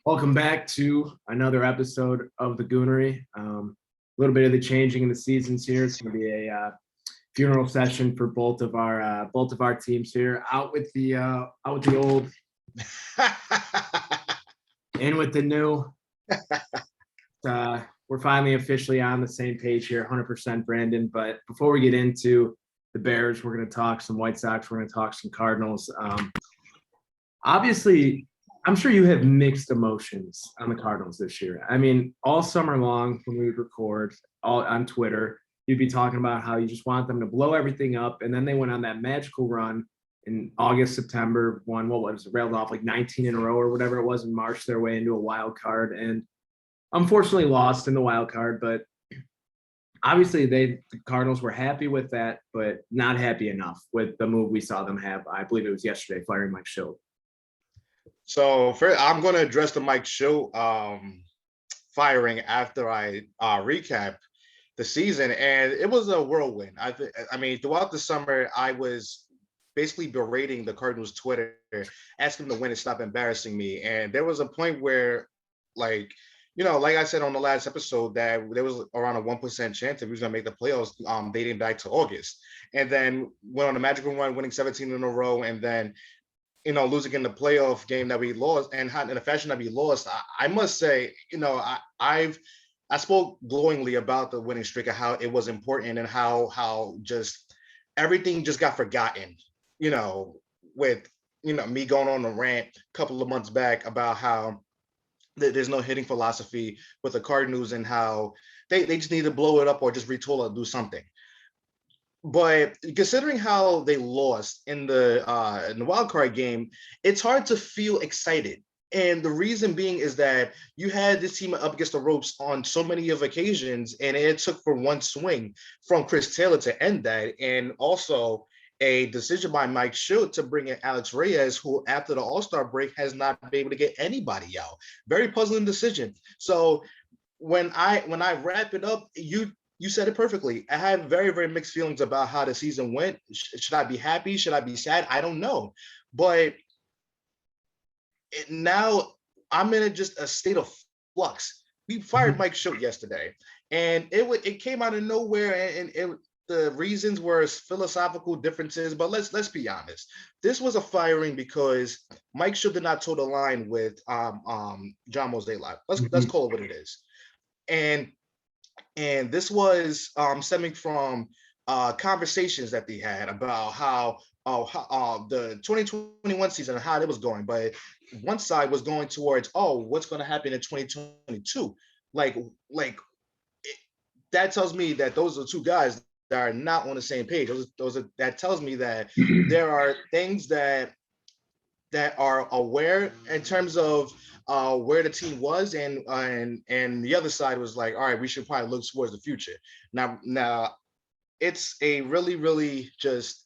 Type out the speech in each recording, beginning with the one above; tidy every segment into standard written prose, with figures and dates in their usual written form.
Welcome back to another episode of the Goonery. A little bit of the changing in the seasons here. It's going to be a funeral session for both of our teams here. Out with the old, in with the new. We're finally officially on the same page here, 100%, Brandon. But before we get into the Bears, we're going to talk some White Sox. We're going to talk some Cardinals. Obviously, I'm sure you have mixed emotions on the Cardinals this year. I mean, all summer long when we would record all on Twitter, you'd be talking about how you just want them to blow everything up. And then they went on that magical run in August, September, what was it, railed off like 19 in a row or whatever it was, and marched their way into a wild card. And unfortunately lost in the wild card, but obviously the Cardinals were happy with that, but not happy enough with the move we saw them have. I believe it was yesterday, firing Mike Schilt. So first, I'm going to address the Mike Schilt firing after I recap the season, and it was a whirlwind. I mean, throughout the summer, I was basically berating the Cardinals Twitter, asking them to win and stop embarrassing me. And there was a point where, like I said on the last episode, that there was around a 1% chance that we was going to make the playoffs dating back to August. And then went on a magical run, winning 17 in a row, and then losing in the playoff game that we lost, and in the fashion that we lost. I must say, I spoke glowingly about the winning streak, of how it was important, and how just everything just got forgotten, with me going on a rant a couple of months back about how there's no hitting philosophy with the Cardinals, and how they just need to blow it up or just retool it, do something. But considering how they lost in the wild card game, it's hard to feel excited. And the reason being is that you had this team up against the ropes on so many of occasions, and it took for one swing from Chris Taylor to end that. And also a decision by Mike Schilt to bring in Alex Reyes, who after the All-Star break has not been able to get anybody out. Very puzzling decision. So when I wrap it up, you said it perfectly. I had very, very mixed feelings about how the season went. Should I be happy? Should I be sad? I don't know. But now I'm in just a state of flux. We fired Mike Schilt yesterday, and it came out of nowhere, and the reasons were philosophical differences. But let's be honest. This was a firing because Mike Schilt did not toe the line with John Mozeliak. Let's call it what it is. And this was stemming from conversations that they had about how the 2021 season and how it was going. But one side was going towards, what's going to happen in 2022? That tells me that those are two guys that are not on the same page. That tells me that there are things that are aware in terms of where the team was, and the other side was like, all right, we should probably look towards the future. Now it's a really, really just,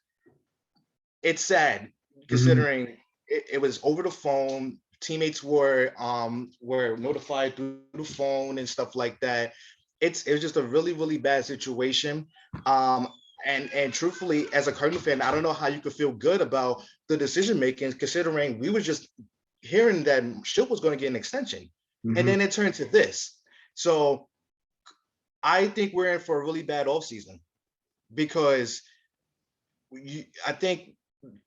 it's sad considering it was over the phone. Teammates were notified through the phone and stuff like that. It was just a really, really bad situation. And truthfully, as a Cardinal fan, I don't know how you could feel good about the decision making, considering we were just hearing that Schilt was going to get an extension, and then it turned to this. So I think we're in for a really bad offseason, because I think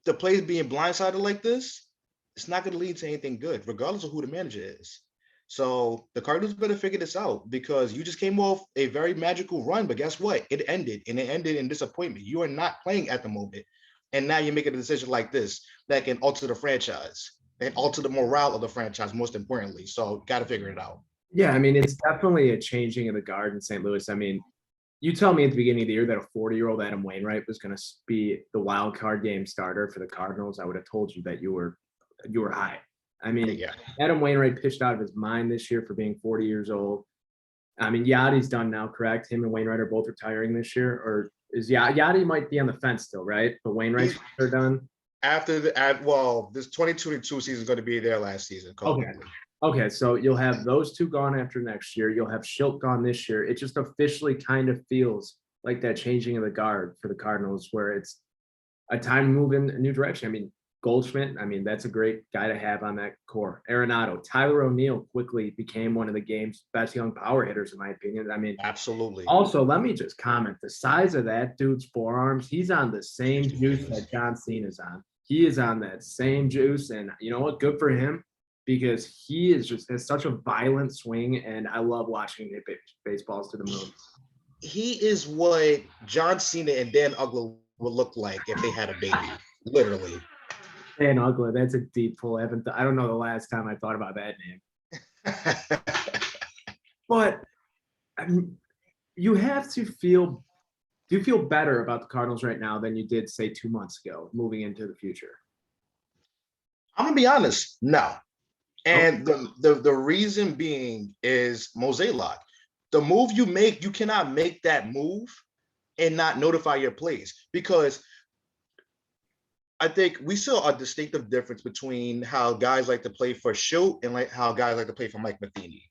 the players being blindsided like this, it's not going to lead to anything good, regardless of who the manager is. So the Cardinals better figure this out, because you just came off a very magical run, but guess what? It ended in disappointment. You are not playing at the moment, and now you're making a decision like this that can alter the franchise and alter the morale of the franchise, most importantly. So got to figure it out. Yeah, I mean, it's definitely a changing of the guard in St. Louis. I mean, you tell me at the beginning of the year that a 40-year-old Adam Wainwright was going to be the wild card game starter for the Cardinals, I would have told you that you were high. I mean, Yeah. Adam Wainwright pitched out of his mind this year for being 40 years old. I mean, Yadi's done now, correct? Him and Wainwright are both retiring this year, or is Yadi might be on the fence still, right? But Wainwright's are done. This 2022 season is going to be their last season. Okay, so you'll have those two gone after next year. You'll have Schilt gone this year. It just officially kind of feels like that changing of the guard for the Cardinals, where it's a time to move in a new direction. I mean, Goldschmidt, I mean, that's a great guy to have on that core. Arenado, Tyler O'Neill quickly became one of the game's best young power hitters, in my opinion. I mean, Absolutely. also, let me just comment the size of that dude's forearms. He's on the same juice that John Cena's on. He is on that same juice. And you know what? Good for him because he is just has such a violent swing. And I love watching him hit baseballs to the moon. He is what John Cena and Dan Uggla would look like if they had a baby, literally. Dan Uggla, that's a deep pull. I don't know the last time I thought about that name. But I mean, you have to feel. Do you feel better about the Cardinals right now than you did, say, 2 months ago, moving into the future? I'm gonna be honest, no. And the reason being is Mozeliak. The move you make, you cannot make that move and not notify your plays, because I think we saw a distinctive difference between how guys like to play for Schultz and like how guys like to play for Mike Matheny.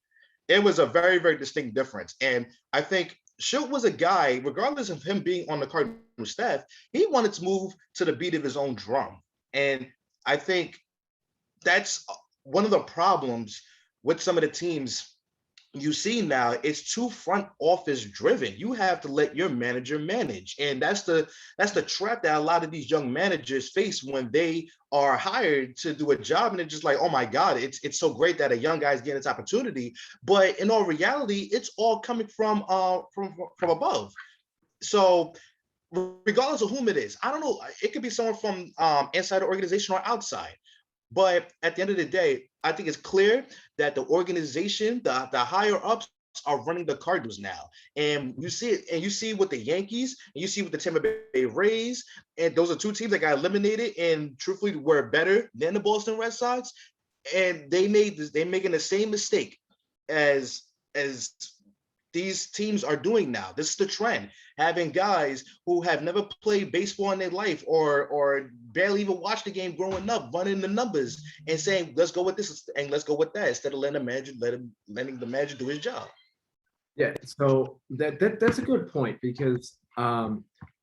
It was a very, very distinct difference. And I think Schultz was a guy, regardless of him being on the Cardinals staff, he wanted to move to the beat of his own drum. And I think that's one of the problems with some of the teams you see now. It's too front office driven. You have to let your manager manage, and that's the trap that a lot of these young managers face when they are hired to do a job, and it's just like, oh my God, it's so great that a young guy's getting this opportunity, but in all reality, it's all coming from above. So regardless of whom it is, I don't know, it could be someone from inside the organization or outside. But at the end of the day, I think it's clear that the organization, the higher ups are running the Cardinals now. And you see it, and you see with the Yankees, and you see with the Tampa Bay Rays, and those are two teams that got eliminated and truthfully were better than the Boston Red Sox. And they're making the same mistake as these teams are doing now. This is the trend, having guys who have never played baseball in their life or barely even watched the game growing up, running the numbers and saying, let's go with this and let's go with that, instead of letting the manager do his job. Yeah, so that's a good point because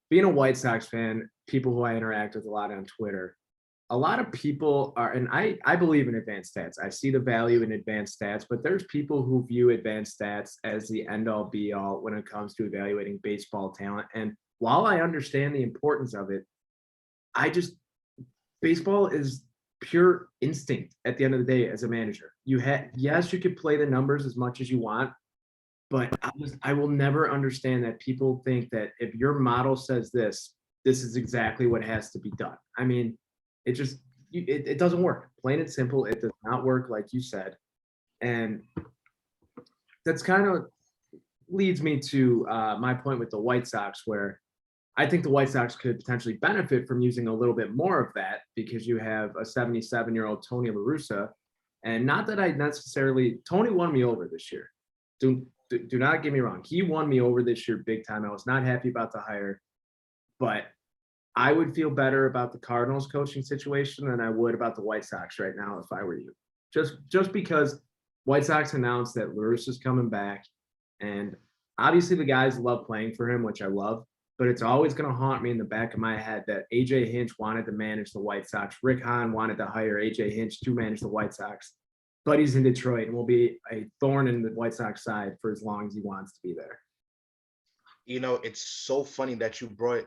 being a White Sox fan, people who I interact with a lot on Twitter, a lot of people are, and I believe in advanced stats. I see the value in advanced stats, but there's people who view advanced stats as the end all be all when it comes to evaluating baseball talent. And while I understand the importance of it, baseball is pure instinct at the end of the day as a manager. Yes, you could play the numbers as much as you want, but I will never understand that people think that if your model says this is exactly what has to be done. I mean, it doesn't work. Plain and simple, it does not work, like you said. And that's kind of leads me to my point with the White Sox, where I think the White Sox could potentially benefit from using a little bit more of that, because you have a 77-year-old Tony La Russa. And not that Tony won me over this year. Do not get me wrong. He won me over this year big time. I was not happy about the hire, but I would feel better about the Cardinals coaching situation than I would about the White Sox right now if I were you. Just because White Sox announced that La Russa's coming back, and obviously the guys love playing for him, which I love, but it's always going to haunt me in the back of my head that AJ Hinch wanted to manage the White Sox. Rick Hahn wanted to hire AJ Hinch to manage the White Sox, but he's in Detroit and will be a thorn in the White Sox side for as long as he wants to be there. You know, it's so funny that you brought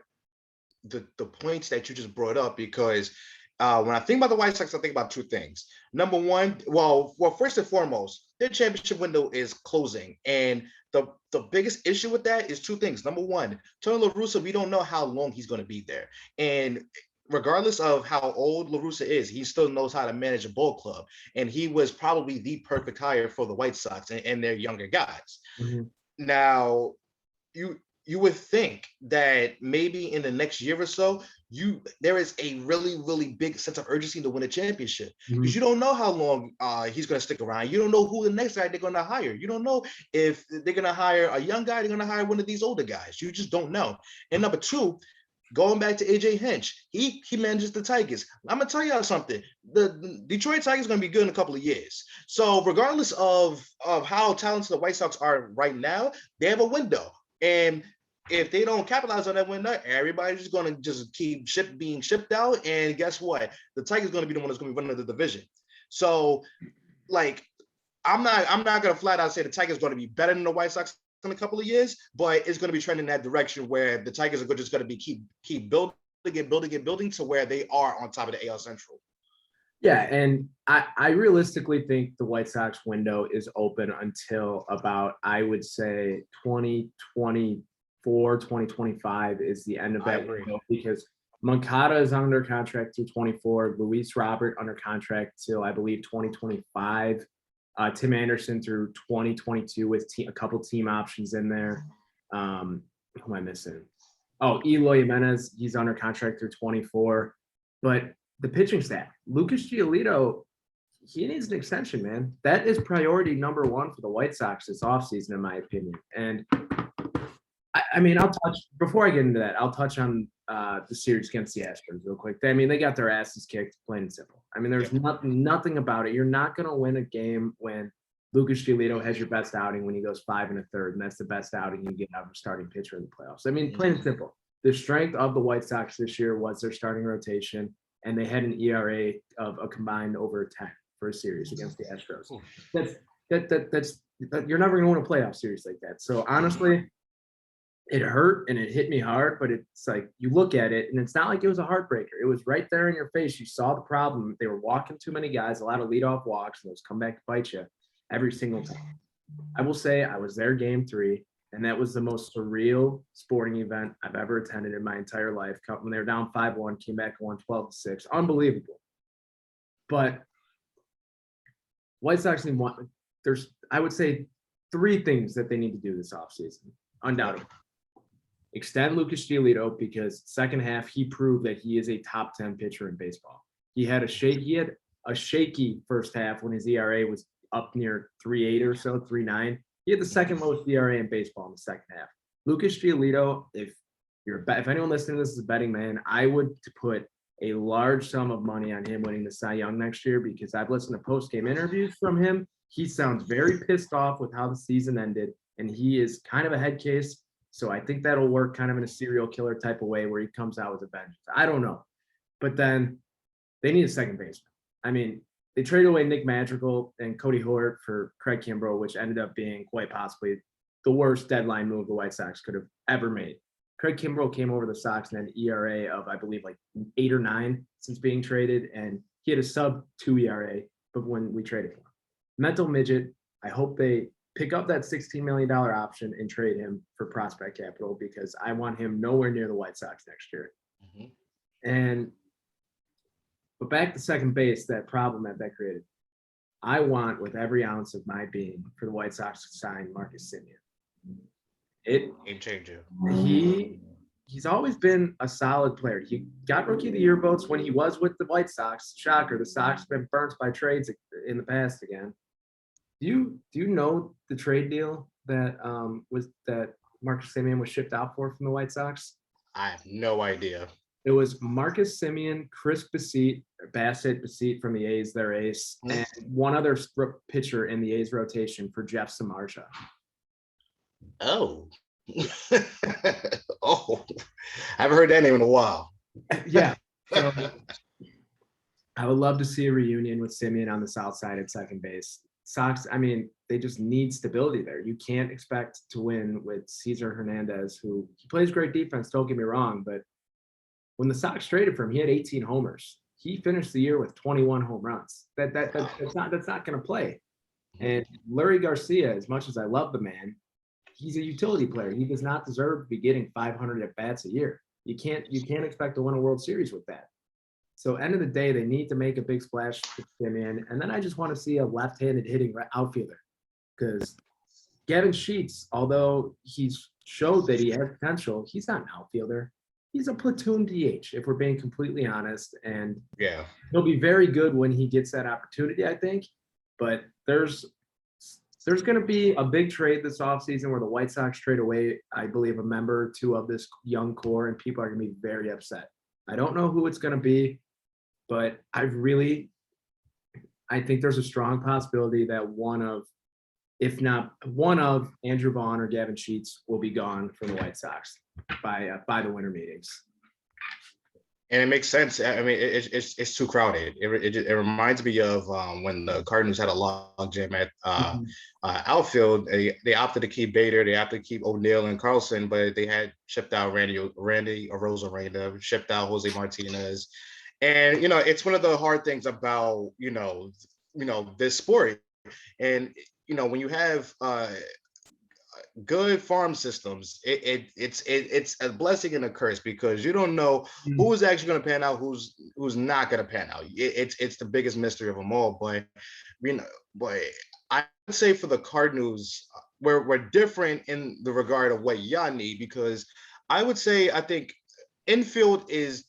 the points that you just brought up, because when I think about the White Sox, I think about two things. Number one, well, first and foremost, their championship window is closing, and the biggest issue with that is two things. Number one, Tony La Russa, we don't know how long he's going to be there, and regardless of how old La Russa is, he still knows how to manage a ball club, and he was probably the perfect hire for the White Sox and their younger guys. Mm-hmm. Now, you would think that maybe in the next year or so, there is a really, really big sense of urgency to win a championship, because you don't know how long he's going to stick around. You don't know who the next guy they're going to hire. You don't know if they're going to hire a young guy, they're going to hire one of these older guys. You just don't know. And number two, going back to AJ Hinch, he manages the Tigers. I'm going to tell y'all something. The Detroit Tigers are going to be good in a couple of years. So regardless of how talented the White Sox are right now, they have a window. And if they don't capitalize on that window, everybody's just going to just keep being shipped out. And guess what? The Tigers going to be the one that's going to be running the division. So, like, I'm not going to flat out say the Tigers going to be better than the White Sox in a couple of years, but it's going to be trending in that direction where the Tigers are just going to be keep building and building to where they are on top of the AL Central. Yeah, and I realistically think the White Sox window is open until about, I would say, 2024, 2025 is the end of that window, because Moncada is under contract through 24, Luis Robert under contract till, I believe, 2025, Tim Anderson through 2022 with a couple team options in there. Who am I missing? Oh, Eloy Jimenez, he's under contract through 24. But the pitching staff, Lucas Giolito, he needs an extension, man. That is priority number one for the White Sox this offseason, in my opinion. And I mean, before I get into that, I'll touch on the series against the Astros real quick. I mean, they got their asses kicked, plain and simple. I mean, there's nothing about it. You're not going to win a game when Lucas Giolito has your best outing when he goes 5 1/3, and that's the best outing you get out of a starting pitcher in the playoffs. I mean, plain and simple. The strength of the White Sox this year was their starting rotation, and they had an ERA of a combined over 10 for a series against the Astros. That's you're never going to win a playoff series like that. So honestly, it hurt and it hit me hard, but it's like you look at it and it's not like it was a heartbreaker. It was right there in your face. You saw the problem. They were walking too many guys, a lot of leadoff walks, and those come back to bite you every single time. I will say I was there game 3, and that was the most surreal sporting event I've ever attended in my entire life. When they were down 5-1, came back and won 12-6. Unbelievable. But White Sox need one. There's, I would say, 3 things that they need to do this offseason, undoubtedly. Extend Lucas Giolito, because second half he proved that he is a top 10 pitcher in baseball. He had a shaky first half when his ERA was up near 3.8 or so, 3.9. He had the second lowest ERA in baseball in the second half. Lucas Giolito, if anyone listening to this is a betting man, I would put a large sum of money on him winning the Cy Young next year, because I've listened to post-game interviews from him. He sounds very pissed off with how the season ended, and he is kind of a head case. So I think that'll work kind of in a serial killer type of way where he comes out with a vengeance. I don't know. But then they need a second baseman. I mean, they traded away Nick Madrigal and Cody Hort for Craig Kimbrell, which ended up being quite possibly the worst deadline move the White Sox could have ever made. Craig Kimbrell came over the Sox and had an ERA of, I believe, like 8 or 9 since being traded, and he had a sub-2 ERA, but when we traded him. Mental midget. I hope they pick up that $16 million option and trade him for prospect capital, because I want him nowhere near the White Sox next year. But back to second base, that problem that created. I want, with every ounce of my being, for the White Sox to sign Marcus Semien. Game changer. He's always been a solid player. He got Rookie of the Year votes when he was with the White Sox. Shocker, the Sox have been burnt by trades in the past again. Do you know the trade deal that Marcus Semien was shipped out for from the White Sox? I have no idea. It was Marcus Semien, Chris Bassett from the A's, their ace, and one other pitcher in the A's rotation for Jeff Samardzija. Oh. Oh, I haven't heard that name in a while. Yeah. So I would love to see a reunion with Semien on the south side at second base. Sox, I mean, they just need stability there. You can't expect to win with Cesar Hernandez, who he plays great defense, don't get me wrong, but when the Sox traded for him, he had 18 homers. He finished the year with 21 home runs. That's not going to play. And Leury Garcia, as much as I love the man, he's a utility player. He does not deserve to be getting 500 at bats a year. You can't expect to win a World Series with that. So end of the day, they need to make a big splash to Semien. And then I just want to see a left-handed hitting outfielder, because Gavin Sheets, although he's showed that he has potential, he's not an outfielder. He's a platoon DH, if we're being completely honest. And yeah, he'll be very good when he gets that opportunity, I think. But there's going to be a big trade this offseason where the White Sox trade away, I believe, a member or two of this young core, and people are going to be very upset. I don't know who it's going to be, but I think there's a strong possibility that one of, if not one of Andrew Vaughn or Gavin Sheets will be gone for the White Sox by the winter meetings. And it makes sense. I mean, it's too crowded. It reminds me of when the Cardinals had a log jam at outfield. They opted to keep Bader, they opted to keep O'Neill and Carlson, but they had shipped out Randy Arozarena, shipped out Jose Martinez, and it's one of the hard things about this sport, and when you have good farm systems, it's a blessing and a curse because you don't know who is actually going to pan out, who's not going to pan out. It's the biggest mystery of them all. But I would say for the Cardinals, we're different in the regard of what y'all need, because I think infield is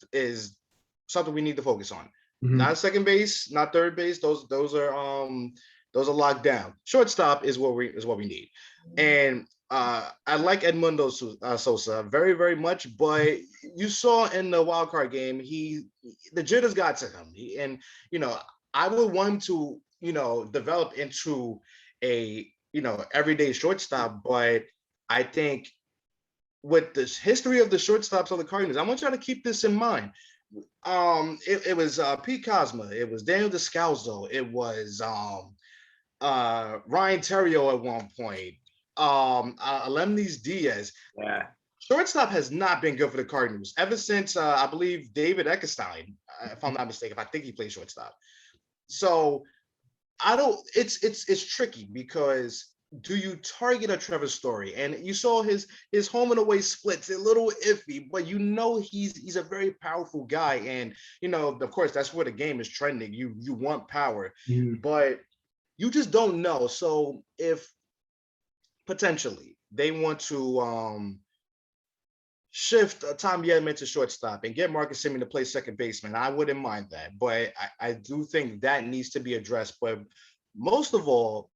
something we need to focus on. Not second base, not third base. Those are locked down. Shortstop is what we need. And I like Edmundo Sosa very, very much, but you saw in the wild card game, the jitters got to him. I would want him to, develop into a, everyday shortstop. But I think with this history of the shortstops of the Cardinals, I want y'all to keep this in mind. It was Pete Cosma, it was Daniel Descalzo, it was Ryan Terrio at one point, Alemnis Diaz. Yeah. Shortstop has not been good for the Cardinals ever since I believe David Eckstein, if I'm not mistaken. I think he played shortstop. So it's tricky because do you target a Trevor Story? And you saw his home and away splits a little iffy, but he's a very powerful guy, and of course that's where the game is trending. You want power, but you just don't know. So if potentially they want to shift Tommy Edman to shortstop and get Marcus Semien to play second baseman, I wouldn't mind that. But I do think that needs to be addressed. But most of all,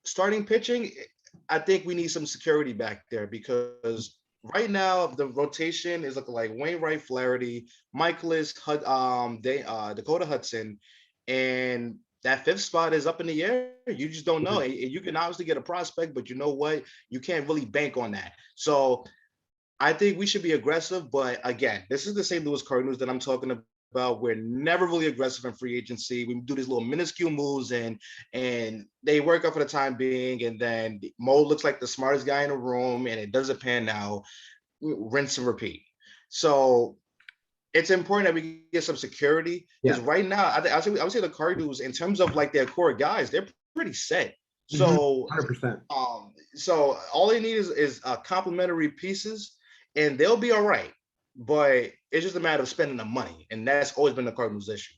starting pitching, I think we need some security back there, because right now the rotation is looking like Wainwright, Flaherty, Michaelis, Dakota Hudson, and that fifth spot is up in the air. You just don't know. You can obviously get a prospect, but you know what? You can't really bank on that. So I think we should be aggressive. But again, this is the St. Louis Cardinals that I'm talking about. We're never really aggressive in free agency. We do these little minuscule moves and they work out for the time being. And then Mo looks like the smartest guy in the room and it doesn't pan out. Rinse and repeat. So it's important that we get some security, because right now, I would say the Cardinals, in terms of like their core guys, they're pretty set. So 100%. So all they need is complementary pieces, and they'll be all right. But it's just a matter of spending the money, and that's always been the Cardinals' issue.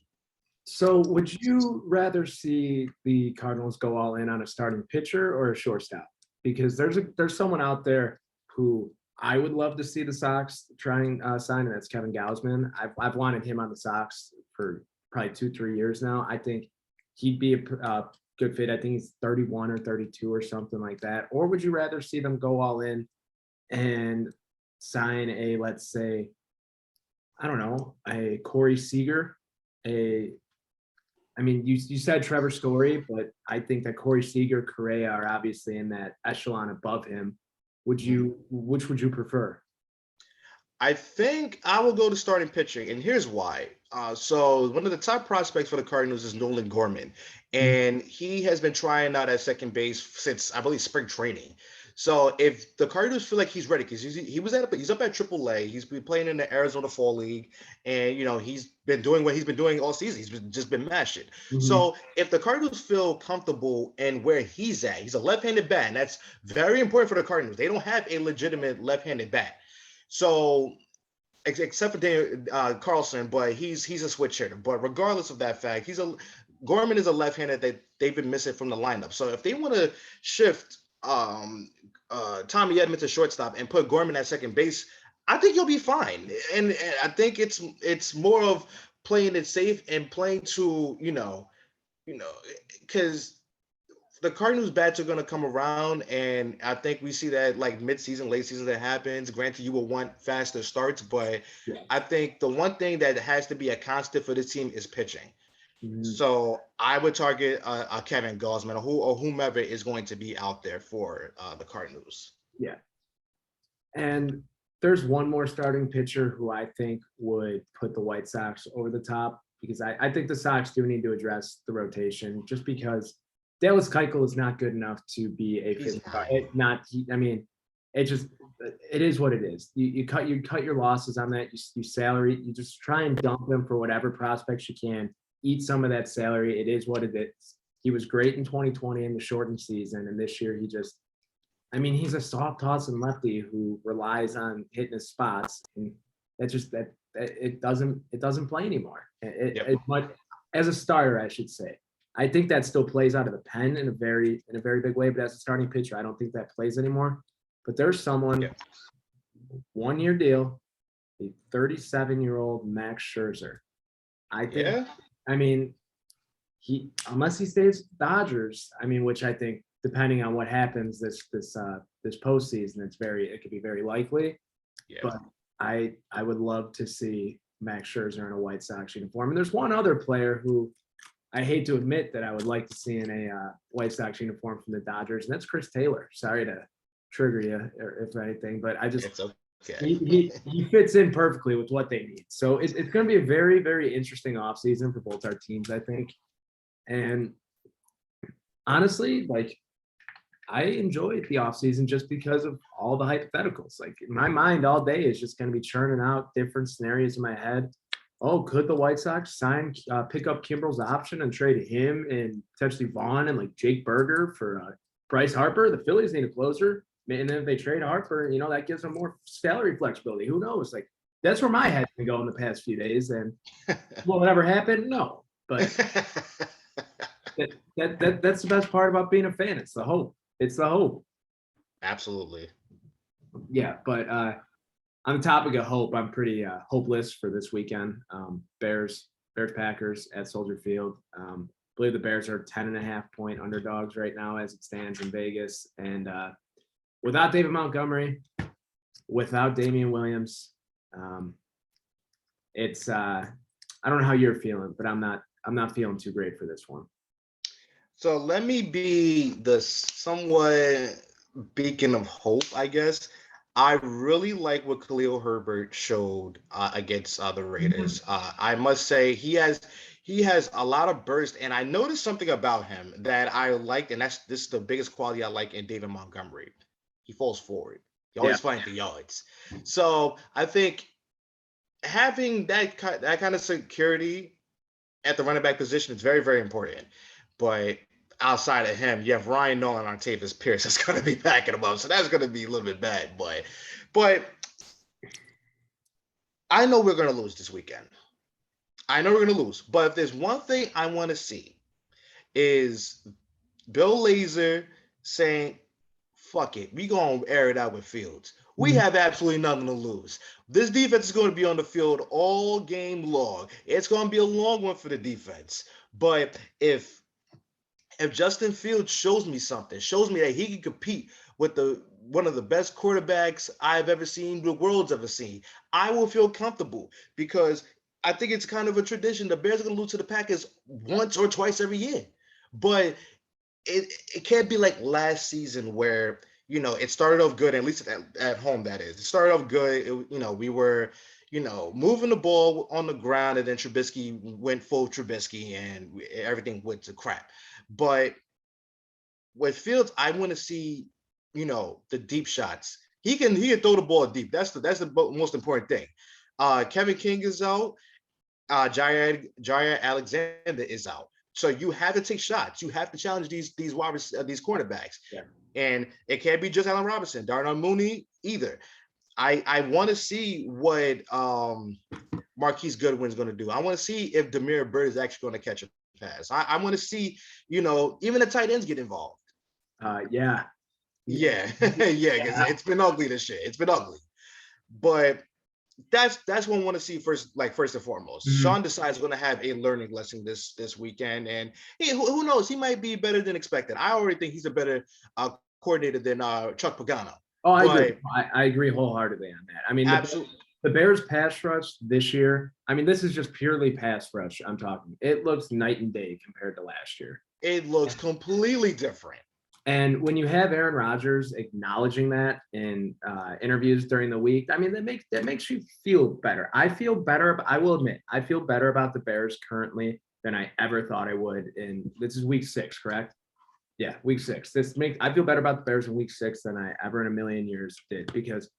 So would you rather see the Cardinals go all in on a starting pitcher or a shortstop? Because there's someone out there who I would love to see the Sox trying sign, and that's Kevin Gausman. I've wanted him on the Sox for probably 2-3 years now. I think he'd be a good fit. I think he's 31 or 32 or something like that. Or would you rather see them go all in and sign a, let's say, I don't know, a Corey Seager, you said Trevor Story, but I think that Corey Seager, Correa are obviously in that echelon above him. Which would you prefer? I think I will go to starting pitching, and here's why. So one of the top prospects for the Cardinals is Nolan Gorman, and he has been trying out at second base since, I believe, spring training. So if the Cardinals feel like he's ready, because he's up at AAA, he's been playing in the Arizona Fall League, and he's been doing what he's been doing all season. He's just been mashing. So if the Cardinals feel comfortable in where he's at, he's a left-handed bat, and that's very important for the Cardinals. They don't have a legitimate left-handed bat. So except for Daniel Carlson, but he's a switch hitter. But regardless of that fact, Gorman is a left-handed that they've been missing from the lineup. So if they want to shift Tommy Edman to shortstop and put Gorman at second base, I think you'll be fine. And I think it's more of playing it safe and playing to because the Cardinals bats are going to come around, and I think we see that like mid-season, late season that happens. Granted, you will want faster starts, but I think the one thing that has to be a constant for this team is pitching. Mhm. So I would target a Kevin Gausman or whomever is going to be out there for the Cardinals. Yeah. And there's one more starting pitcher who I think would put the White Sox over the top because I think the Sox do need to address the rotation just because Dallas Keuchel is not good enough to be a He's fifth star. not. I mean, it just it is what it is. You cut your losses on that. You salary. You just try and dump them for whatever prospects you can. Eat some of that salary. It is what it is. He was great in 2020 in the shortened season, and this year he just I mean, he's a soft tossing lefty who relies on hitting his spots, and it doesn't play anymore. Yep. But as a starter, I should say, I think that still plays out of the pen in a very big way. But as a starting pitcher, I don't think that plays anymore. But there's someone, Yep. 1 year deal, a 37-year-old Max Scherzer. I think. Yeah. I mean, unless he stays Dodgers. I mean, which I think depending on what happens this postseason, it could be very likely. Yeah. But I would love to see Max Scherzer in a White Sox uniform. And there's one other player who I hate to admit that I would like to see in a White Sox uniform from the Dodgers, and that's Chris Taylor. Sorry to trigger you or if anything, but I just It's okay. he fits in perfectly with what they need. So it's going to be a very, very interesting offseason for both our teams, I think. And honestly, like I enjoyed the offseason just because of all the hypotheticals. Like in my mind all day is just going to be churning out different scenarios in my head. Oh, could the White Sox pick up Kimbrel's option and trade him and potentially Vaughn and like Jake Berger for Bryce Harper? The Phillies need a closer. And then if they trade Harper, that gives them more salary flexibility. Who knows? Like that's where my head's been going the past few days. And will it ever happen? No. But that's the best part about being a fan. It's the hope. It's the hope. Absolutely. Yeah, but on the topic of hope, I'm pretty hopeless for this weekend. Bears Packers at Soldier Field. I believe the Bears are 10.5-point underdogs right now as it stands in Vegas. And without David Montgomery, without Damian Williams, it's I don't know how you're feeling, but I'm not feeling too great for this one. So let me be the somewhat beacon of hope, I guess. I really like what Khalil Herbert showed against the Raiders. I must say he has a lot of burst, and I noticed something about him that I liked, and this is the biggest quality I like in David Montgomery. He falls forward. He always finds the yards. So I think having that kind of security at the running back position is very, very important. But outside of him, you have Ryan Nolan on Tavis Pierce that's going to be backing him up. So that's going to be a little bit bad. But I know we're going to lose this weekend. I know we're going to lose. But if there's one thing I want to see is Bill Lazor saying, fuck it, we going to air it out with Fields. We have absolutely nothing to lose. This defense is going to be on the field all game long. It's going to be a long one for the defense. But if Justin Fields shows me something, shows me that he can compete with one of the best quarterbacks I've ever seen, the world's ever seen, I will feel comfortable because I think it's kind of a tradition. The Bears are going to lose to the Packers once or twice every year. But it can't be like last season where, it started off good, at least at home, that is. It started off good. We were, moving the ball on the ground, and then Trubisky went full Trubisky, and everything went to crap. But with Fields, I want to see, the deep shots. He can throw the ball deep. That's the most important thing. Kevin King is out. Jair Alexander is out. So you have to take shots. You have to challenge these cornerbacks. Yeah. And it can't be just Allen Robinson, Darnell Mooney either. I want to see what Marquise Goodwin's going to do. I want to see if Demir Bird is actually going to catch a pass. I want to see, even the tight ends get involved. Yeah. Yeah. Because it's been ugly this year. It's been ugly. But that's what I want to see first and foremost. Sean Desai is going to have a learning lesson this weekend, and who knows? He might be better than expected. I already think he's a better coordinator than Chuck Pagano. Oh, I agree. I agree wholeheartedly on that. I mean, absolutely. the Bears pass rush this year, I mean, this is just purely pass rush I'm talking. It looks night and day compared to last year. It looks completely different. And when you have Aaron Rodgers acknowledging that in interviews during the week, I mean, that makes you feel better. I feel better. I will admit, I feel better about the Bears currently than I ever thought I would. And this is week 6, correct? Yeah, week 6. I feel better about the Bears in week 6 than I ever in a million years did, because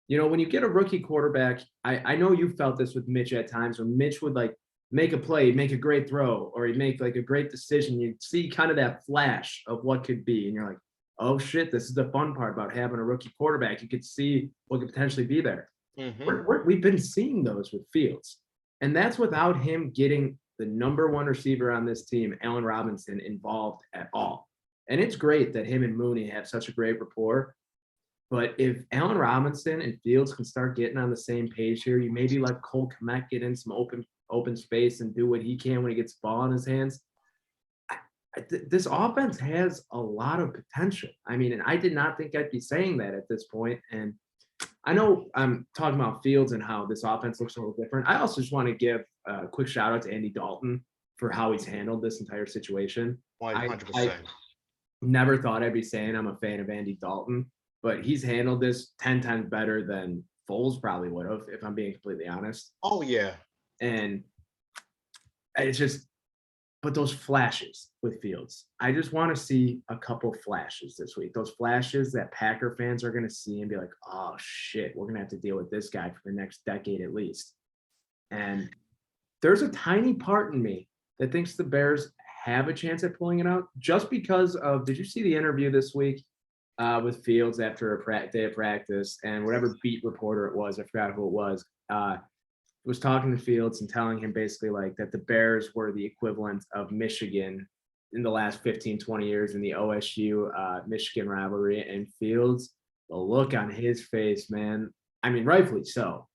when you get a rookie quarterback, I know you felt this with Mitch at times, when Mitch would like make a play, make a great throw, or he'd make like a great decision. You'd see kind of that flash of what could be. And you're like, oh shit, this is the fun part about having a rookie quarterback. You could see what could potentially be there. Mm-hmm. We've been seeing those with Fields. And that's without him getting the number one receiver on this team, Allen Robinson, involved at all. And it's great that him and Mooney have such a great rapport. But if Allen Robinson and Fields can start getting on the same page here, you maybe let Cole Kmet get in some open space and do what he can when he gets the ball in his hands. This offense has a lot of potential. I mean, and I did not think I'd be saying that at this point. And I know I'm talking about Fields and how this offense looks a little different. I also just want to give a quick shout out to Andy Dalton for how he's handled this entire situation. 100%. I never thought I'd be saying I'm a fan of Andy Dalton, but he's handled this 10 times better than Foles probably would have, if I'm being completely honest. Oh, yeah. And it's just, but those flashes with Fields, I just want to see a couple flashes this week. Those flashes that Packer fans are going to see and be like, oh shit, we're going to have to deal with this guy for the next decade at least. And there's a tiny part in me that thinks the Bears have a chance at pulling it out, just because of, did you see the interview this week with Fields after a day of practice, and whatever beat reporter it was, I forgot who it was talking to Fields and telling him basically like that the Bears were the equivalent of Michigan in the last 15, 20 years in the OSU Michigan rivalry. And Fields, the look on his face, man, I mean, rightfully so.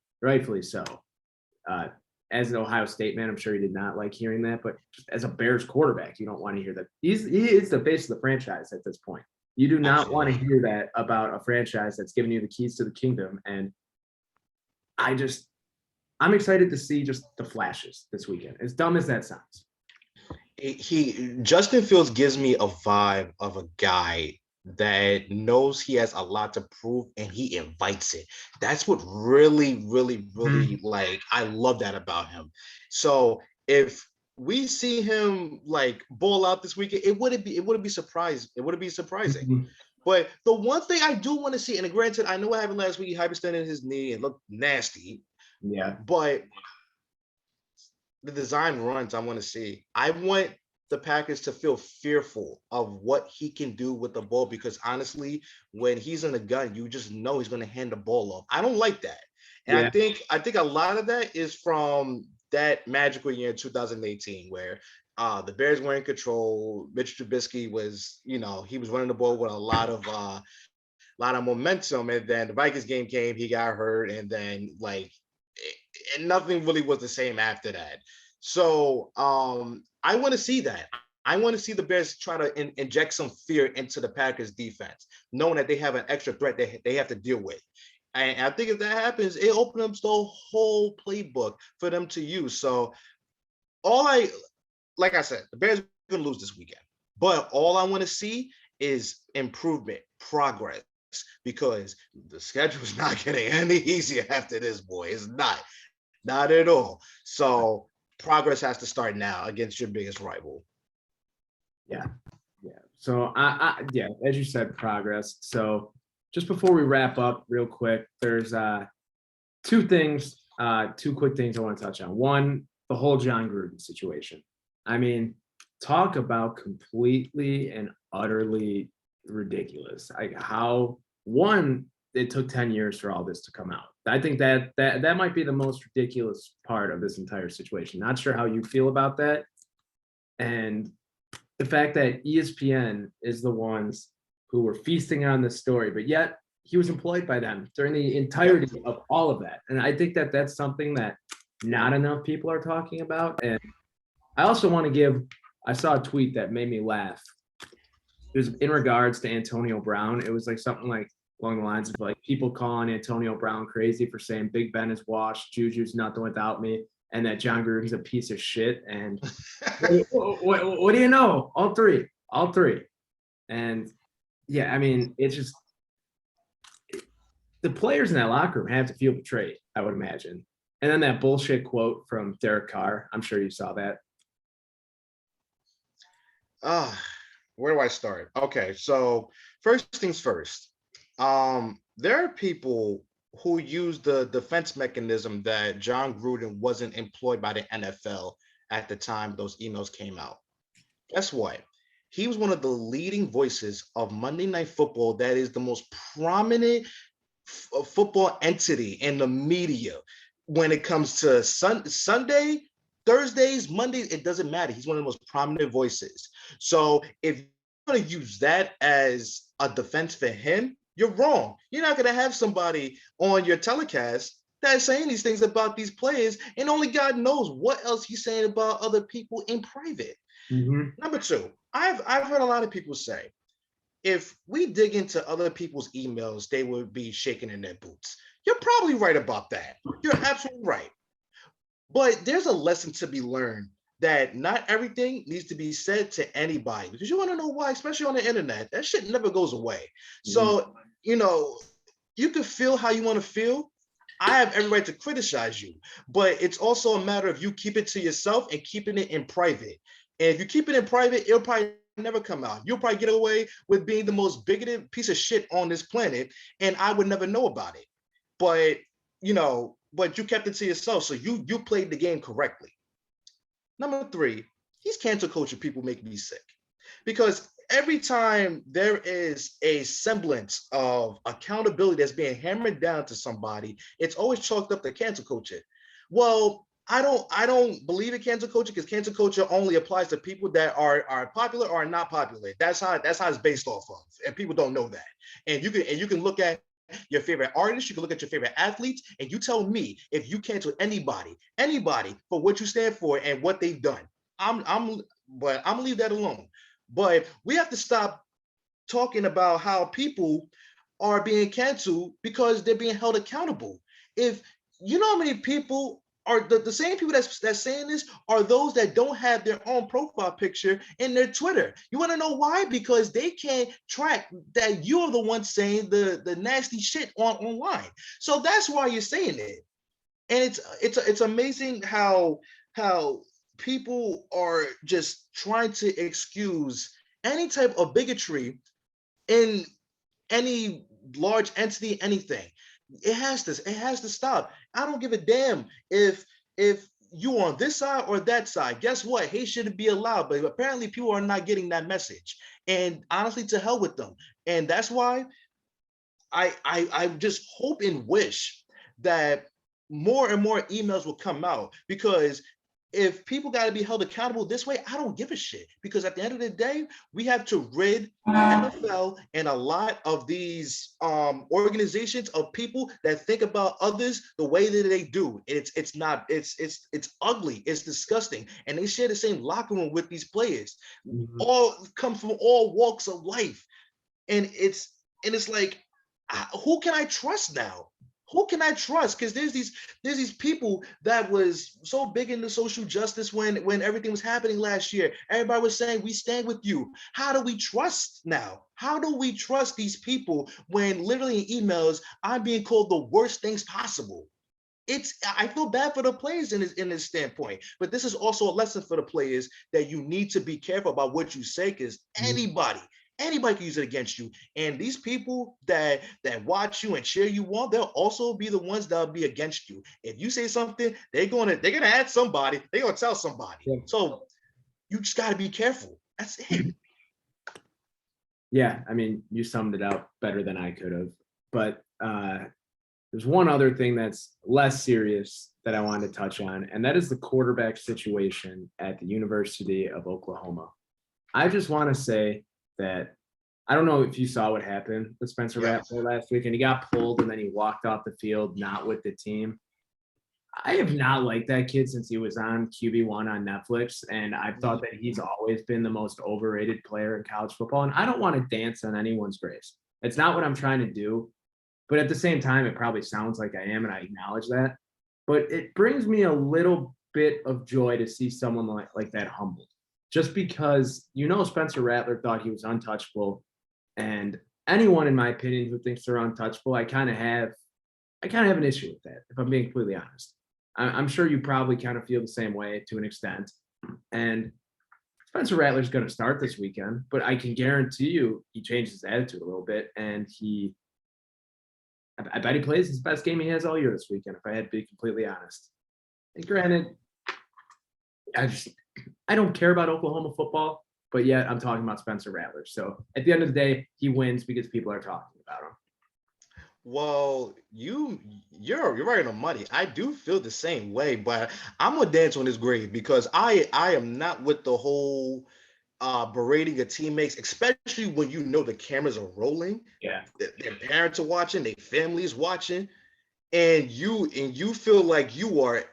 As an Ohio State man, I'm sure he did not like hearing that, but just as a Bears quarterback, you don't want to hear that. He is the face of the franchise at this point. You do not want to hear that about a franchise that's giving you the keys to the kingdom. And I'm excited to see just the flashes this weekend, as dumb as that sounds. Justin Fields gives me a vibe of a guy that knows he has a lot to prove and he invites it. That's what really like, I love that about him. So if we see him like ball out this weekend, it wouldn't be surprising. Mm-hmm. But the one thing I do want to see, and granted, I know what happened last week, he hyperextended his knee and looked nasty. Yeah. But the design runs I want to see. I want the Packers to feel fearful of what he can do with the ball, because honestly, when he's in the gun, you just know he's going to hand the ball off. I don't like that. And yeah. I think a lot of that is from that magical year in 2018 where the Bears were in control. Mitch Trubisky was, he was running the ball with a lot of momentum. And then the Vikings game came, he got hurt, and then and nothing really was the same after that. So I want to see that. I want to see the Bears try to inject some fear into the Packers defense, knowing that they have an extra threat that they have to deal with. And I think if that happens, it opens up the whole playbook for them to use. So like I said, the Bears are going to lose this weekend. But all I want to see is improvement, progress, because the schedule is not getting any easier after this, boy. It's not at all. So progress has to start now against your biggest rival. Yeah. So as you said, progress. So just before we wrap up real quick, there's two quick things I want to touch on. One, the whole John Gruden situation. I mean, talk about completely and utterly ridiculous. Like how it took 10 years for all this to come out. I think that might be the most ridiculous part of this entire situation. Not sure how you feel about that. And the fact that ESPN is the ones who were feasting on this story, but yet he was employed by them during the entirety of all of that. And I think that that's something that not enough people are talking about. And I also want to I saw a tweet that made me laugh. It was in regards to Antonio Brown. It was like something like, along the lines of like people calling Antonio Brown crazy for saying Big Ben is washed, Juju's nothing without me, and that John Gruden's a piece of shit. And what do you know? All three. And yeah, I mean, it's just the players in that locker room have to feel betrayed, I would imagine. And then that bullshit quote from Derek Carr. I'm sure you saw that. Where do I start? Okay, so first things first. There are people who use the defense mechanism that John Gruden wasn't employed by the NFL at the time those emails came out. Guess what? He was one of the leading voices of Monday Night Football that is the most prominent football entity in the media when it comes to Sunday, Thursdays, Mondays. It doesn't matter. He's one of the most prominent voices. So if you want to use that as a defense for him, you're wrong. You're not going to have somebody on your telecast that's saying these things about these players, and only God knows what else he's saying about other people in private. Mm-hmm. Number two, I've heard a lot of people say, if we dig into other people's emails, they would be shaking in their boots. You're probably right about that. You're absolutely right. But there's a lesson to be learned that not everything needs to be said to anybody, because you want to know why, especially on the internet. That shit never goes away. So, you can feel how you want to feel. I have every right to criticize you, but it's also a matter of you keep it to yourself and keeping it in private. And if you keep it in private, it'll probably never come out. You'll probably get away with being the most bigoted piece of shit on this planet, and I would never know about it. But but you kept it to yourself, so you played the game correctly. Number three, he's cancel culture. People make me sick, because every time there is a semblance of accountability that's being hammered down to somebody, it's always chalked up to cancel culture. Well, I don't believe in cancel culture, because cancel culture only applies to people that are popular or not popular. That's how it's based off of, and people don't know that. And you can look at your favorite artists, you can look at your favorite athletes, and you tell me if you cancel anybody for what you stand for and what they've done. But I'm gonna leave that alone. But we have to stop talking about how people are being canceled because they're being held accountable. If you know how many people are the same people that's saying this are those that don't have their own profile picture in their Twitter. You want to know why? Because they can't track that you're the one saying the nasty shit online. So that's why you're saying it. And it's amazing how people are just trying to excuse any type of bigotry in any large entity, anything. It has to stop. I don't give a damn if you on this side or that side. Guess what? Hate shouldn't be allowed, but apparently people are not getting that message. And honestly, to hell with them. And that's why I just hope and wish that more and more emails will come out, because if people got to be held accountable this way, I don't give a shit, because at the end of the day, we have to rid the NFL and a lot of these organizations of people that think about others the way that they do. It's ugly, it's disgusting, and they share the same locker room with these players. All come from all walks of life, and it's like, who can I trust now? Who can I trust? Because there's these people that was so big into social justice when everything was happening last year. Everybody was saying, we stand with you. How do we trust now? How do we trust these people when literally in emails I'm being called the worst things possible? I feel bad for the players in this standpoint, but this is also a lesson for the players that you need to be careful about what you say, because anybody can use it against you. And these people that watch you and cheer you on, they'll also be the ones that'll be against you. If you say something, they're gonna add somebody, they're gonna tell somebody. Yeah. So you just gotta be careful. That's it. Yeah, I mean, you summed it up better than I could have. But there's one other thing that's less serious that I wanted to touch on, and that is the quarterback situation at the University of Oklahoma. I just want to say that I don't know if you saw what happened with Spencer Rattler last week, and he got pulled and then he walked off the field, not with the team. I have not liked that kid since he was on QB1 on Netflix, and I've thought that he's always been the most overrated player in college football, and I don't want to dance on anyone's graves. It's not what I'm trying to do, But at the same time, it probably sounds like I am, and I acknowledge that. But it brings me a little bit of joy to see someone like that humbled. Just because Spencer Rattler thought he was untouchable, and anyone, in my opinion, who thinks they're untouchable, I kind of have an issue with that, if I'm being completely honest. I'm sure you probably kind of feel the same way to an extent. And Spencer Rattler's going to start this weekend, but I can guarantee you he changed his attitude a little bit, and I bet he plays his best game he has all year this weekend, if I had to be completely honest. And granted, I don't care about Oklahoma football, but yet I'm talking about Spencer Rattler. So at the end of the day, he wins because people are talking about him. Well, you're right on the money. I do feel the same way, but I'm gonna dance on this grave because I am not with the whole berating your teammates, especially when you know the cameras are rolling, Yeah. their parents are watching, their families watching, and you feel like you are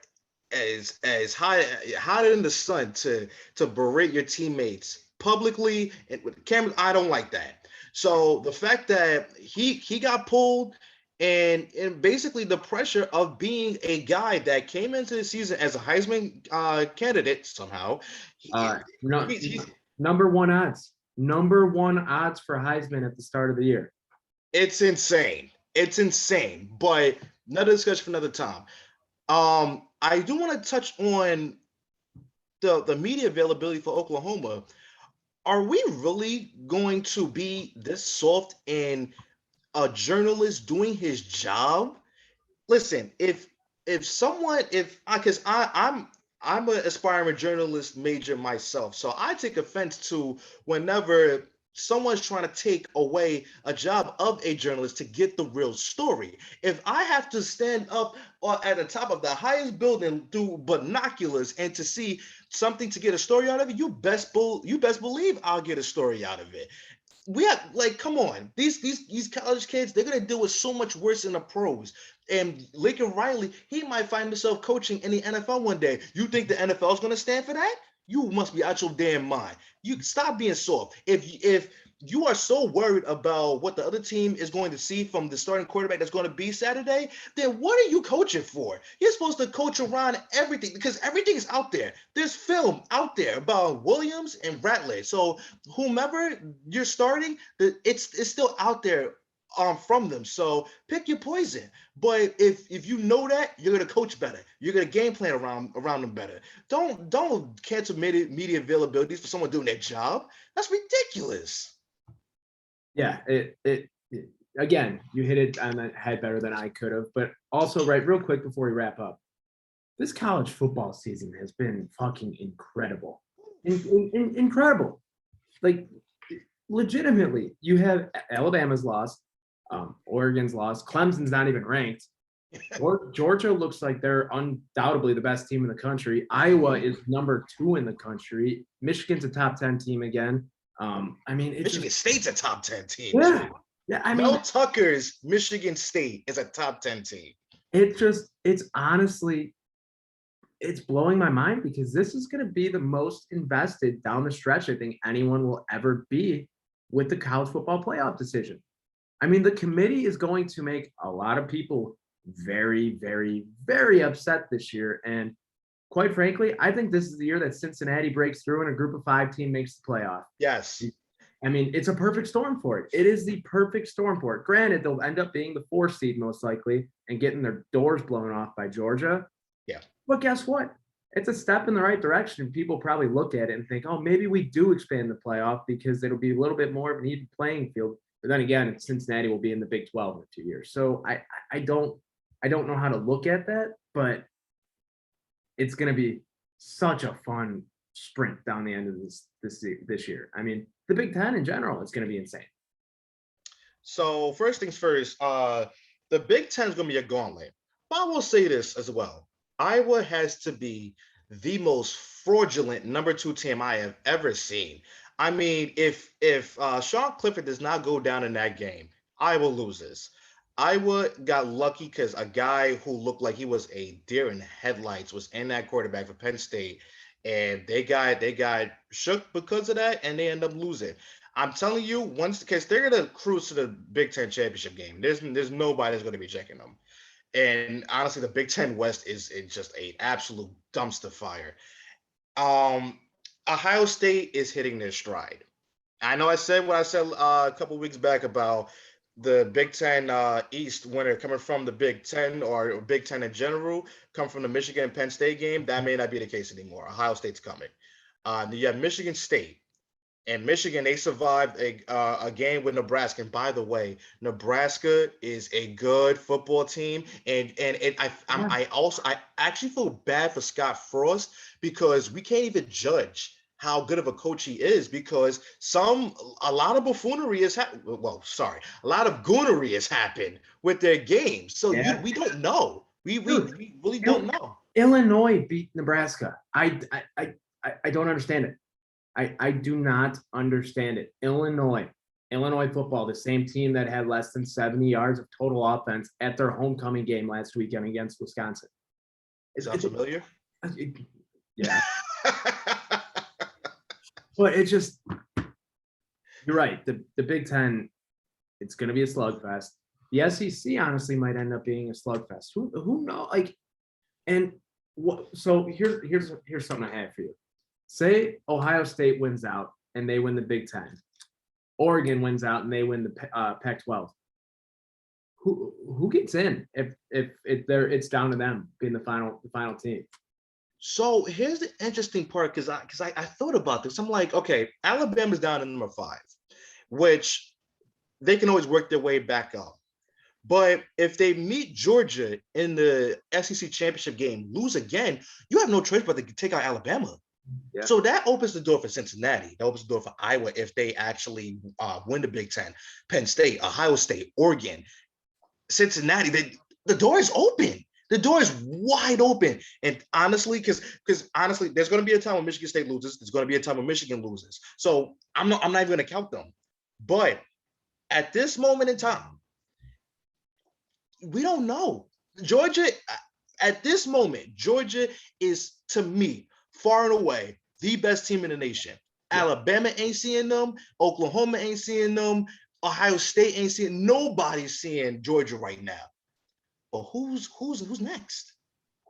as hotter than the sun to berate your teammates publicly and with the cameras. I don't like that. So the fact that he got pulled and basically the pressure of being a guy that came into the season as a Heisman candidate somehow. No, He's number one odds. Number one odds for Heisman at the start of the year. It's insane. It's insane. But another discussion for another time. I do want to touch on the media availability for Oklahoma. Are we really going to be this soft in a journalist doing his job? Listen, if someone if I because I'm an aspiring journalist major myself, so I take offense to whenever someone's trying to take away a job of a journalist to get the real story. If I have to stand up at the top of the highest building through binoculars and to see something to get a story out of it, you best believe I'll get a story out of it. We have come on, these college kids, they're gonna deal with so much worse in the pros. And Lincoln Riley, he might find himself coaching in the NFL one day. You think the NFL is gonna stand for that? You must be out your damn mind. You stop being soft. If you are so worried about what the other team is going to see from the starting quarterback that's going to be Saturday, then what are you coaching for? You're supposed to coach around everything because everything is out there. There's film out there about Williams and Rattler. So whomever you're starting, it's still out there from them. So pick your poison. But if you know that, you're gonna coach better. You're gonna game plan around them better. Don't cancel media availabilities for someone doing their job. That's ridiculous. Yeah, again, you hit it on the head better than I could have. But also, right, real quick before we wrap up, this college football season has been fucking incredible. Incredible. Like, legitimately, you have Alabama's lost, Oregon's lost, Clemson's not even ranked. Georgia looks like they're undoubtedly the best team in the country. Iowa is number 2 in the country. Michigan's a top 10 team again. I mean, Michigan State's a top 10 team. Yeah. Yeah. I mean, Mel Tucker's Michigan State is a top 10 team. It's honestly, it's blowing my mind because this is going to be the most invested down the stretch I think anyone will ever be with the college football playoff decision. I mean, the committee is going to make a lot of people very, very, very upset this year. And quite frankly, I think this is the year that Cincinnati breaks through and a group of 5 team makes the playoff. Yes. I mean, it's a perfect storm for it. It is the perfect storm for it. Granted, they'll end up being the 4 seed most likely and getting their doors blown off by Georgia. Yeah. But guess what? It's a step in the right direction. People probably look at it and think, oh, maybe we do expand the playoff because it'll be a little bit more of an even playing field. But then again, Cincinnati will be in the Big 12 in 2 years. So I don't know how to look at that, but it's going to be such a fun sprint down the end of this year. I mean, the Big Ten in general is going to be insane. So first things first, the Big Ten is going to be a gauntlet. But I will say this as well. Iowa has to be the most fraudulent number 2 team I have ever seen. I mean, if Sean Clifford does not go down in that game, Iowa loses. Iowa got lucky because a guy who looked like he was a deer in headlights was in that quarterback for Penn State, and they got shook because of that, and they end up losing. I'm telling you, once because they're gonna cruise to the Big Ten championship game. There's nobody that's gonna be checking them. And honestly, the Big Ten West is just a absolute dumpster fire. Um, Ohio State is hitting their stride. I know I said what I said a couple weeks back about the Big Ten East winner coming from the Big Ten or Big Ten in general, come from the Michigan Penn State game. That may not be the case anymore. Ohio State's coming. You have Michigan State. And Michigan, they survived a game with Nebraska. And by the way, Nebraska is a good football team. I actually feel bad for Scott Frost because we can't even judge how good of a coach he is because a lot of buffoonery has happened. Well, sorry, a lot of goonery has happened with their games. So we don't know. We really don't know. Illinois beat Nebraska. I don't understand it. I do not understand it. Illinois football, the same team that had less than 70 yards of total offense at their homecoming game last weekend against Wisconsin. Sounds familiar? Yeah. But it's just, you're right. The Big Ten, it's going to be a slugfest. The SEC honestly might end up being a slugfest. Who knows? Like, and what? So here's something I have for you. Say Ohio State wins out and they win the Big Ten. Oregon wins out and they win the Pac-12. Who gets in if it's down to them being the final team? So here's the interesting part because I thought about this. I'm like, okay, Alabama's down to number 5, which they can always work their way back up. But if they meet Georgia in the SEC championship game, lose again, you have no choice but to take out Alabama. Yeah. So that opens the door for Cincinnati. That opens the door for Iowa if they actually win the Big Ten. Penn State, Ohio State, Oregon, Cincinnati. The door is open. The door is wide open. And honestly, because honestly, there's going to be a time when Michigan State loses. There's going to be a time when Michigan loses. So I'm not even going to count them. But at this moment in time, we don't know. Georgia, at this moment, Georgia is, to me, far and away the best team in the nation. Yeah. Alabama ain't seeing them. Oklahoma ain't seeing them. Ohio State ain't seeing. Nobody's seeing Georgia right now. But who's next?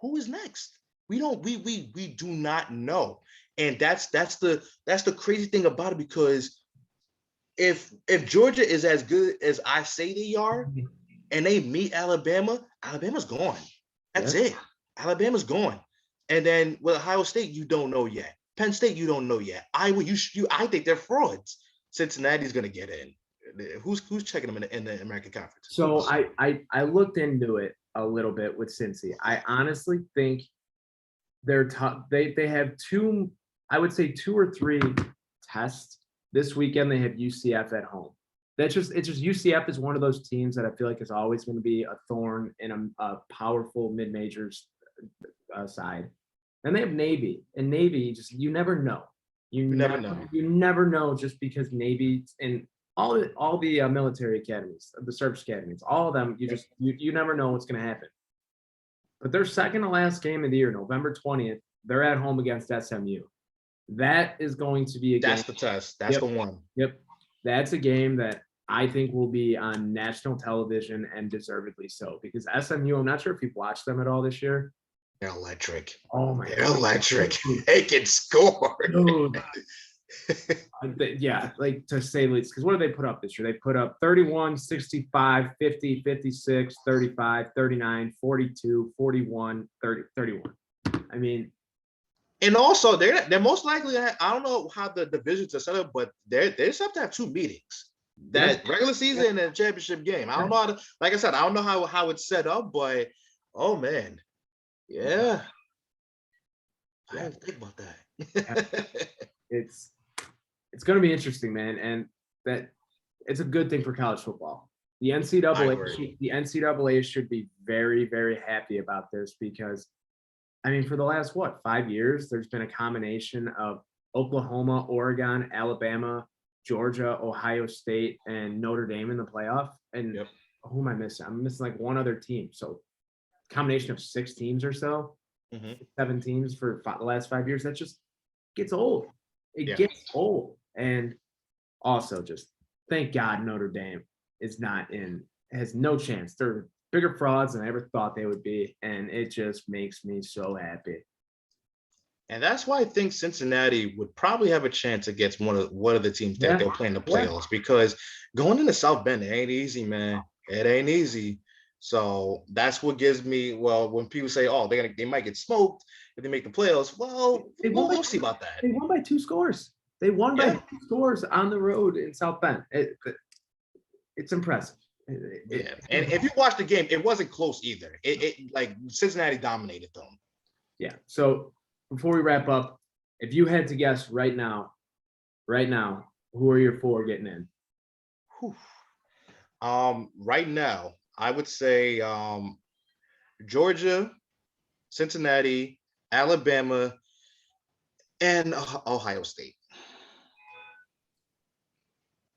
Who is next? We do not know. And that's the crazy thing about it, because if Georgia is as good as I say they are, and they meet Alabama, Alabama's gone. That's it. Alabama's gone. And then with Ohio State, you don't know yet. Penn State, you don't know yet. I think they're frauds. Cincinnati's going to get in. Who's checking them in the American Conference? So I looked into it a little bit with Cincy. I honestly think they're tough. They have two, I would say 2 or 3 tests this weekend. They have UCF at home. It's just UCF is one of those teams that I feel like is always going to be a thorn in a powerful mid-majors side. And they have Navy, and Navy you never know. You never know, just because Navy and all the military academies, the service academies, all of them, you never know what's going to happen. But their second to last game of the year, November 20th, they're at home against SMU. That is going to be That's the test. That's the one. Yep. That's a game that I think will be on national television, and deservedly so, because SMU, I'm not sure if you've watched them at all this year. They're electric. Oh my God. Electric. They can score. Yeah, like, to say the least. Because what did they put up this year? They put up 31, 65, 50, 56, 35, 39, 42, 41, 30, 31. I mean, and also they're most likely, I don't know how the divisions are set up, but they just have to have 2 meetings. That regular season and championship game. I don't know like I said, I don't know how it's set up, but oh man. Yeah. I have to think about that. It's going to be interesting, man, and that it's a good thing for college football. The NCAA should be very, very happy about this, because I mean, for the last 5 years, there's been a combination of Oklahoma, Oregon, Alabama, Georgia, Ohio State, and Notre Dame in the playoff. And who am I missing? I'm missing like one other team. So combination of 6 teams or so, 7 teams for the last 5 years. That just gets old. It gets old. And also just thank God Notre Dame is not in, has no chance. They're bigger frauds than I ever thought they would be. And it just makes me so happy. And that's why I think Cincinnati would probably have a chance against one of the teams that they'll play in the playoffs, because going into South Bend, it ain't easy, man. It ain't easy. So that's what gives me, well, when people say, oh, they might get smoked if they make the playoffs, well, we'll see about that. They won by 2 scores. They won by 2 scores on the road in South Bend. It's impressive. Yeah, and if you watch the game, it wasn't close either. It like Cincinnati dominated them. Yeah. So before we wrap up, if you had to guess right now, who are your 4 getting in? Whew. Right now, I would say Georgia, Cincinnati, Alabama, and Ohio State.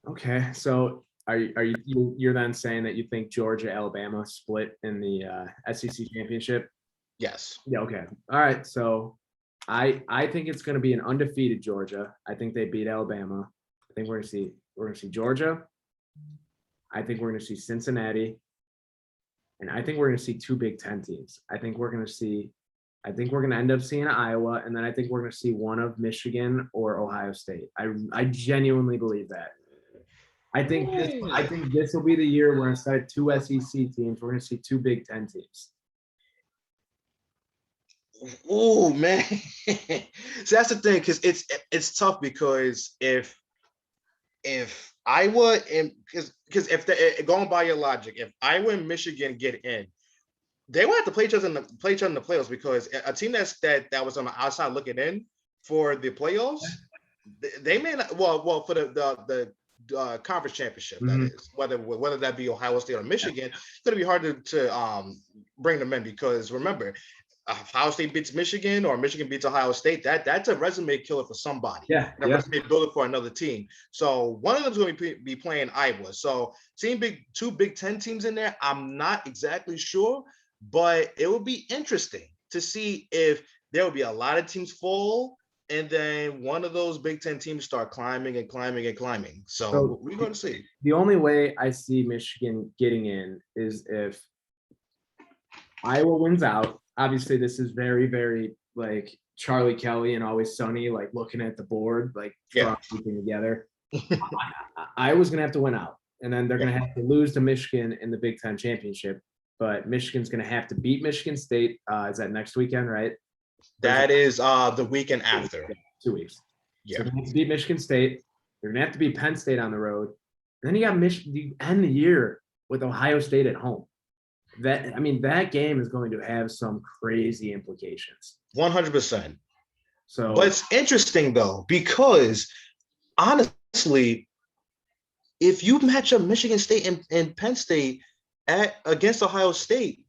Okay, so you're then saying that you think Georgia, Alabama split in the SEC championship? Yes. Yeah. Okay. All right. So I think it's going to be an undefeated Georgia. I think they beat Alabama. I think we're going to see Georgia. I think we're going to see Cincinnati, and I think we're going to see 2 Big Ten teams. I think we're going to end up seeing Iowa, and then I think we're going to see one of Michigan or Ohio State. I genuinely believe that. I think this will be the year where instead of 2 SEC teams, we're going to see 2 Big Ten teams. Oh man, so that's the thing, because it's tough, because if Iowa and because if going by your logic, if Iowa and Michigan get in, they will have to play each other in the playoffs, because a team that was on the outside looking in for the playoffs, they may not. Well, for the conference championship, that is, whether that be Ohio State or Michigan, it's going to be hard to bring them in, because remember, Ohio State beats Michigan or Michigan beats Ohio State, that's a resume killer for somebody. Yeah. And a resume builder for another team. So one of them's going to be playing Iowa. So seeing 2 Big Ten teams in there, I'm not exactly sure, but it would be interesting to see if there will be a lot of teams fall, and then one of those Big Ten teams start climbing and climbing and climbing. So we're going to see. The only way I see Michigan getting in is if Iowa wins out. Obviously, this is very, very like Charlie Kelly and Always Sunny, like looking at the board, like everything together. Iowa's going to have to win out, and then they're going to have to lose to Michigan in the Big Ten championship. But Michigan's going to have to beat Michigan State. Is that next weekend, right? That is the weekend after. 2 weeks. Yeah. So they have to beat Michigan State. They're going to have to beat Penn State on the road. And then you got Michigan. You end the year with Ohio State at home. That game is going to have some crazy implications. 100%. So, but it's interesting though, because honestly, if you match up Michigan State and Penn State against Ohio State,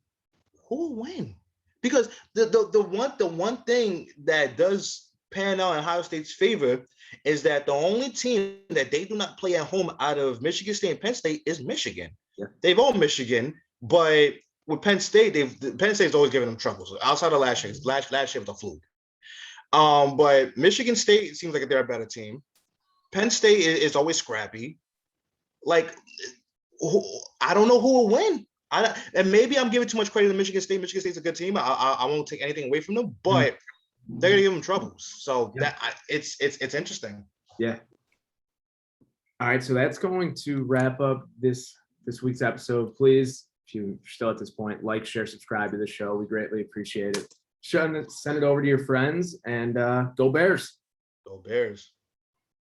who will win? Because the one thing that does pan out in Ohio State's favor is that the only team that they do not play at home out of Michigan State and Penn State is Michigan. Yeah. They've owned Michigan, but with Penn State, Penn State's always giving them trouble. So outside of last year was a fluke. But Michigan State seems like they're a better team. Penn State is always scrappy. Like, I don't know who will win. And maybe I'm giving too much credit to Michigan State. Michigan State's a good team. I won't take anything away from them, but they're gonna give them troubles. So it's interesting. Yeah. All right, so that's going to wrap up this week's episode. Please, if you're still at this point, like, share, subscribe to the show. We greatly appreciate it. Send it over to your friends, and go Bears. Go Bears.